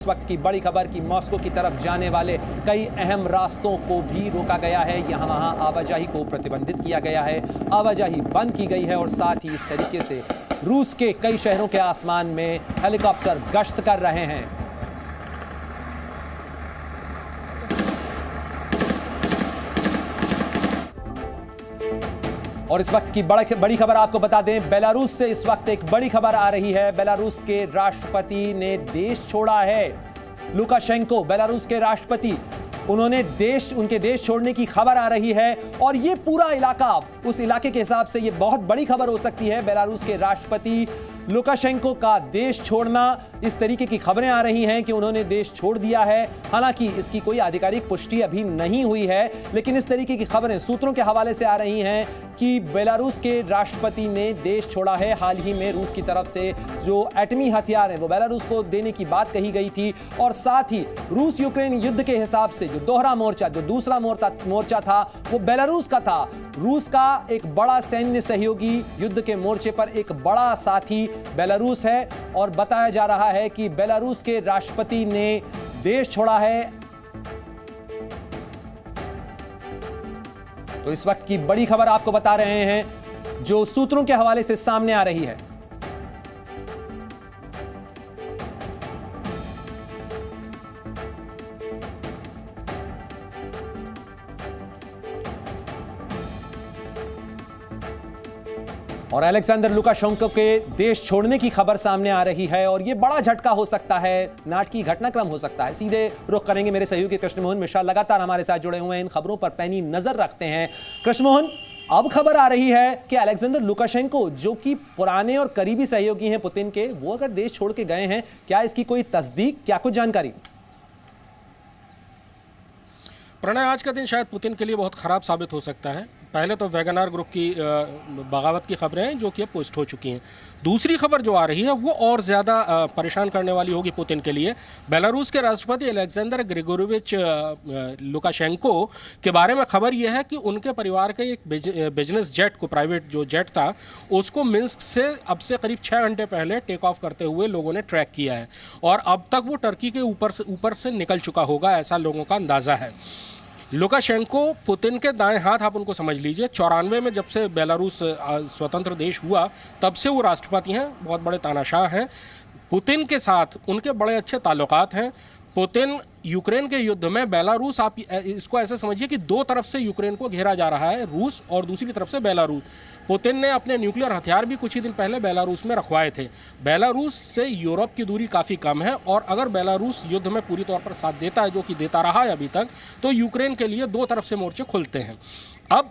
इस वक्त की बड़ी खबर कि मॉस्को की तरफ जाने वाले कई अहम रास्तों को भी रोका गया है। यहाँ वहाँ आवाजाही को प्रतिबंधित किया गया है, आवाजाही बंद की गई है और साथ ही इस तरीके से रूस के कई शहरों के आसमान में हेलीकॉप्टर गश्त कर रहे हैं। और इस वक्त की बड़ी खबर आपको बता दें, बेलारूस से इस वक्त एक बड़ी खबर आ रही है। बेलारूस के राष्ट्रपति ने देश छोड़ा है। लुकाशेंको बेलारूस के राष्ट्रपति, उनके देश छोड़ने की खबर आ रही है और ये पूरा इलाका, उस इलाके के हिसाब से ये बहुत बड़ी खबर हो सकती है। बेलारूस के राष्ट्रपति लुकाशेंको का देश छोड़ना, इस तरीके की खबरें आ रही हैं कि उन्होंने देश छोड़ दिया है। हालांकि इसकी कोई आधिकारिक पुष्टि अभी नहीं हुई है, लेकिन इस तरीके की खबरें सूत्रों के हवाले से आ रही हैं कि बेलारूस के राष्ट्रपति ने देश छोड़ा है। हाल ही में रूस की तरफ से जो एटमी हथियार हैं वो बेलारूस को देने की बात कही गई थी और साथ ही रूस यूक्रेन युद्ध के हिसाब से जो दोहरा मोर्चा, जो दूसरा मोर्चा था वो बेलारूस का था। रूस का एक बड़ा सैन्य सहयोगी युद्ध के मोर्चे पर एक बड़ा साथी बेलारूस है और बताया जा रहा है कि बेलारूस के राष्ट्रपति ने देश छोड़ा है। तो इस वक्त की बड़ी खबर आपको बता रहे हैं जो सूत्रों के हवाले से सामने आ रही है। और अलेक्जेंडर लुकाशेंको के देश छोड़ने की खबर सामने आ रही है और यह बड़ा झटका हो सकता है, नाटकीय घटनाक्रम हो सकता है। सीधे रुख करेंगे मेरे सहयोगी कृष्णमोहन मिश्रा, लगातार हमारे साथ जुड़े हुए हैं, इन खबरों पर पैनी नजर रखते हैं। कृष्णमोहन, अब खबर आ रही है कि अलेक्जेंडर लुकाशेंको, जो कि पुराने और करीबी सहयोगी हैं पुतिन के, वो अगर देश छोड़ के गए हैं, क्या इसकी कोई तस्दीक, क्या कुछ जानकारी? प्रणय, आज का दिन शायद पुतिन के लिए बहुत ख़राब साबित हो सकता है। पहले तो वैगनार ग्रुप की बगावत की खबरें हैं जो कि अब पोस्ट हो चुकी हैं। दूसरी खबर जो आ रही है वो और ज़्यादा परेशान करने वाली होगी पुतिन के लिए। बेलारूस के राष्ट्रपति अलेक्जेंडर ग्रिगोरोविच लुकाशेंको के बारे में खबर यह है कि उनके परिवार के एक बिजनेस जेट को, प्राइवेट जो जेट था, उसको मिन्स्क से अब से करीब 6 घंटे पहले टेक ऑफ करते हुए लोगों ने ट्रैक किया है और अब तक वो टर्की के ऊपर से निकल चुका होगा, ऐसा लोगों का अंदाज़ा है। लुकाशेंको पुतिन के दाएं हाथ, आप उनको समझ लीजिए। 94 में जब से बेलारूस स्वतंत्र देश हुआ तब से वो राष्ट्रपति हैं, बहुत बड़े तानाशाह हैं। पुतिन के साथ उनके बड़े अच्छे ताल्लुकात हैं। पुतिन यूक्रेन के युद्ध में बेलारूस, आप इसको ऐसे समझिए कि दो तरफ से यूक्रेन को घेरा जा रहा है, रूस और दूसरी तरफ से बेलारूस। पुतिन ने अपने न्यूक्लियर हथियार भी कुछ ही दिन पहले बेलारूस में रखवाए थे। बेलारूस से यूरोप की दूरी काफ़ी कम है और अगर बेलारूस युद्ध में पूरी तौर पर साथ देता है, जो कि देता रहा है अभी तक, तो यूक्रेन के लिए दो तरफ से मोर्चे खुलते हैं। अब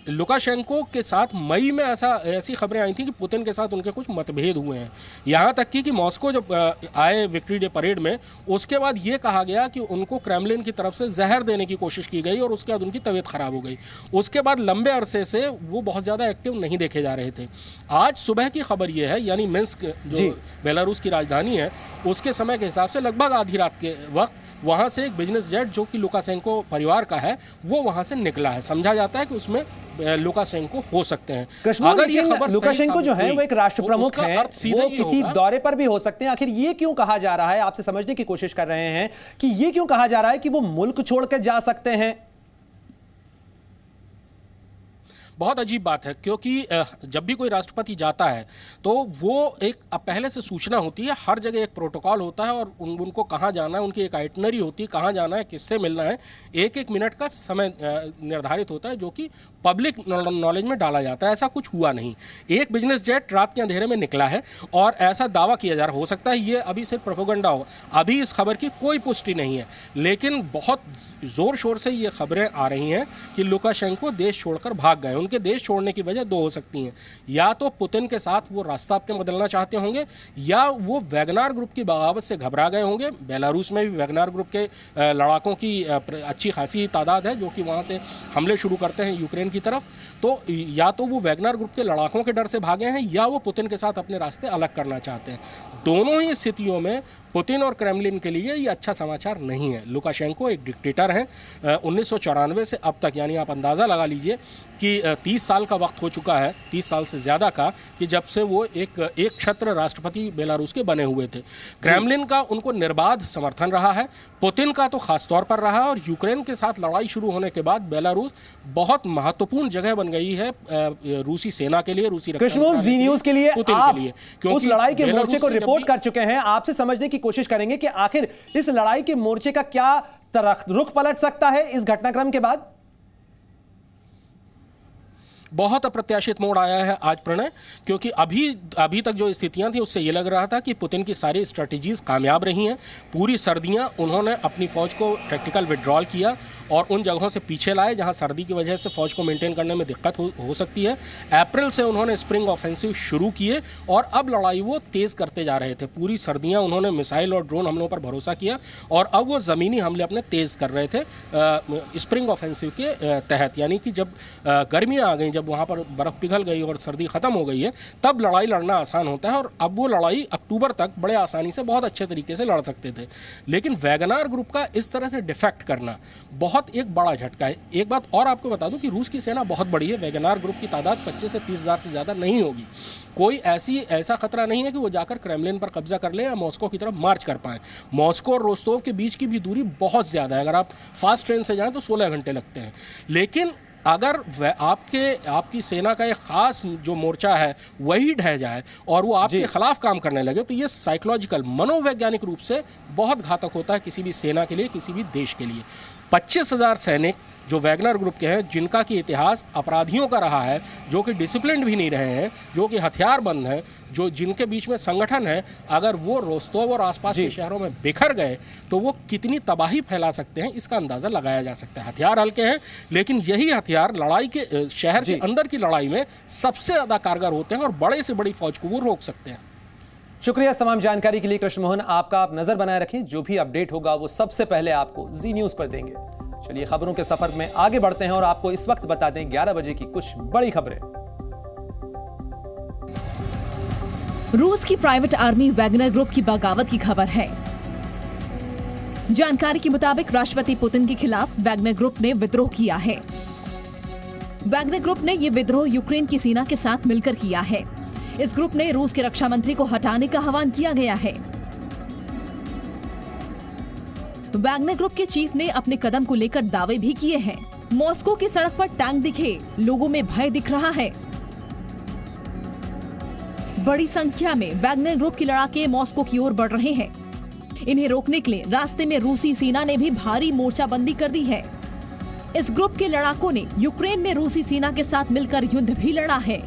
लुकाशेंको के साथ मई में ऐसी खबरें आई थी कि पुतिन के साथ उनके कुछ मतभेद हुए हैं। यहाँ तक कि मॉस्को जब आए विक्ट्री डे परेड में, उसके बाद ये कहा गया कि उनको क्रेमलिन की तरफ से जहर देने की कोशिश की गई और उसके बाद उनकी तबीयत खराब हो गई। उसके बाद लंबे अरसे से वो बहुत ज़्यादा एक्टिव नहीं देखे जा रहे थे। आज सुबह की खबर ये है, यानी मिन्स्क जो बेलारूस की राजधानी है, उसके समय के हिसाब से लगभग आधी रात के वक्त वहाँ से एक बिजनेस जेट जो कि लुकाशेंको परिवार का है, वो वहाँ से निकला है। समझा जाता है कि उसमें लुकाशेंको हो सकते हैं। अगर ये खबर लुकाशेंको जो है वो एक राष्ट्र प्रमुख है, वो किसी दौरे पर भी हो सकते हैं। आखिर ये क्यों कहा जा रहा है, आपसे समझने की कोशिश कर रहे हैं कि ये क्यों कहा जा रहा है कि वो मुल्क छोड़कर जा सकते हैं? बहुत अजीब बात है, क्योंकि जब भी कोई राष्ट्रपति जाता है तो वो एक पहले से सूचना होती है, हर जगह एक प्रोटोकॉल होता है और उनको कहाँ जाना है, उनकी एक आइटनरी होती है, कहाँ जाना है, किससे मिलना है। एक एक मिनट का समय निर्धारित होता है जो कि पब्लिक नॉलेज में डाला जाता है। ऐसा कुछ हुआ नहीं। एक बिजनेस जेट रात के अंधेरे में निकला है और ऐसा दावा किया जा रहा, हो सकता है ये अभी सिर्फ प्रोपेगेंडा हो, अभी इस खबर की कोई पुष्टि नहीं है, लेकिन बहुत ज़ोर शोर से ये खबरें आ रही हैं कि लुकाशेंको देश छोड़कर भाग गए। उनके देश छोड़ने की वजह दो हो सकती हैं, या तो पुतिन के साथ वो रास्ता अपने बदलना चाहते होंगे, या वो वैगनार ग्रुप की बगावत से घबरा गए होंगे। बेलारूस में भी वैगनार ग्रुप के लड़ाकों की अच्छी खासी तादाद है जो कि वहाँ से हमले शुरू करते हैं यूक्रेन की तरफ। तो या तो वो वैगनार ग्रुप के लड़ाकों के डर से भागे हैं, या वो पुतिन के साथ अपने रास्ते अलग करना चाहते हैं। दोनों ही स्थितियों में पुतिन और क्रेमलिन के लिए ये अच्छा समाचार नहीं है। लुकाशेंको एक डिक्टेटर हैं। 1994 से अब तक, यानी आप अंदाज़ा लगा लीजिए कि 30 साल का वक्त हो चुका है, 30 साल से ज़्यादा का, कि जब से वो एक छत्र राष्ट्रपति बेलारूस के बने हुए थे। क्रेमलिन का उनको निर्बाध समर्थन रहा है, पुतिन का तो खास तौर पर रहा, और यूक्रेन के साथ लड़ाई शुरू होने के बाद बेलारूस बहुत महत्वपूर्ण जगह बन गई है रूसी सेना के लिए, रूसी कृष्णमोहन, जी न्यूज़ के लिए आप उस लड़ाई के मोर्चे को रिपोर्ट कर चुके हैं। आपसे समझने की कोशिश करेंगे कि आखिर इस लड़ाई के मोर्चे का क्या रुख पलट सकता है इस घटनाक्रम के बाद। बहुत अप्रत्याशित मोड़ आया है आज प्रणय, क्योंकि अभी तक जो स्थितियां थी उससे ये लग रहा था कि पुतिन की सारी स्ट्रेटजीज कामयाब रही हैं। पूरी सर्दियां उन्होंने अपनी फौज को टैक्टिकल विड्रॉल किया और उन जगहों से पीछे लाए जहां सर्दी की वजह से फौज को मेंटेन करने में दिक्कत हो सकती है। अप्रैल से उन्होंने स्प्रिंग ऑफेंसिव शुरू किए और अब लड़ाई वो तेज़ करते जा रहे थे। पूरी सर्दियां उन्होंने मिसाइल और ड्रोन हमलों पर भरोसा किया और अब वो ज़मीनी हमले अपने तेज़ कर रहे थे स्प्रिंग ऑफेंसिव के तहत। यानी कि जब गर्मियाँ आ गई, जब वहाँ पर बर्फ़ पिघल गई और सर्दी ख़त्म हो गई है, तब लड़ाई लड़ना आसान होता है। और अब वो लड़ाई अक्टूबर तक बड़े आसानी से बहुत अच्छे तरीके से लड़ सकते थे। लेकिन वैगनार ग्रुप का इस तरह से डिफेक्ट करना बहुत एक बड़ा झटका है। एक बात और आपको बता दूं कि रूस की सेना बहुत बड़ी है। वैगनार ग्रुप की तादाद 25 से 30 हज़ार से ज़्यादा नहीं होगी। कोई ऐसा खतरा नहीं है कि वो जाकर क्रेमलिन पर कब्जा कर ले या मॉस्को की तरफ मार्च कर पाए। मॉस्को और रोस्तोव के बीच की भी दूरी बहुत ज़्यादा है। अगर आप फास्ट ट्रेन से जाएं तो 16 घंटे लगते हैं। लेकिन अगर आपकी सेना का एक खास जो मोर्चा है वही ढह जाए और वो आपके खिलाफ काम करने लगे, तो ये साइकोलॉजिकल, मनोवैज्ञानिक रूप से बहुत घातक होता है किसी भी सेना के लिए, किसी भी देश के लिए। 25,000 सैनिक जो वैगनर ग्रुप के हैं, जिनका कि इतिहास अपराधियों का रहा है, जो कि डिसिप्लिन भी नहीं रहे हैं, जो कि हथियारबंद हैं, जिनके बीच में संगठन है, अगर वो रोस्तोव और आसपास के शहरों में बिखर गए तो वो कितनी तबाही फैला सकते हैं, इसका अंदाज़ा लगाया जा सकता है। हथियार हल्के हैं, लेकिन यही हथियार लड़ाई के शहर के अंदर की लड़ाई में सबसे ज़्यादा कारगर होते हैं और बड़े से बड़ी फौज को वो रोक सकते हैं। शुक्रिया इस तमाम जानकारी के लिए कृष्णमोहन। आपका आप नजर बनाए रखें, जो भी अपडेट होगा वो सबसे पहले आपको जी न्यूज़ पर देंगे। चलिए खबरों के सफर में आगे बढ़ते हैं और आपको इस वक्त बता दें 11 बजे की कुछ बड़ी खबरें। रूस की प्राइवेट आर्मी वैगनर ग्रुप की बगावत की खबर है। जानकारी के मुताबिक राष्ट्रपति पुतिन के खिलाफ वैगनर ग्रुप ने विद्रोह किया है। वैगनर ग्रुप ने यह विद्रोह यूक्रेन की सेना के साथ मिलकर किया है। इस ग्रुप ने रूस के रक्षा मंत्री को हटाने का आह्वान किया गया है। वैगनर ग्रुप के चीफ ने अपने कदम को लेकर दावे भी किए हैं। मॉस्को की सड़क पर टैंक दिखे, लोगों में भय दिख रहा है। बड़ी संख्या में वैगनर ग्रुप के लड़ाके मॉस्को की ओर बढ़ रहे हैं। इन्हें रोकने के लिए रास्ते में रूसी सेना ने भी भारी मोर्चाबंदी कर दी है। इस ग्रुप के लड़ाकों ने यूक्रेन में रूसी सेना के साथ मिलकर युद्ध भी लड़ा है।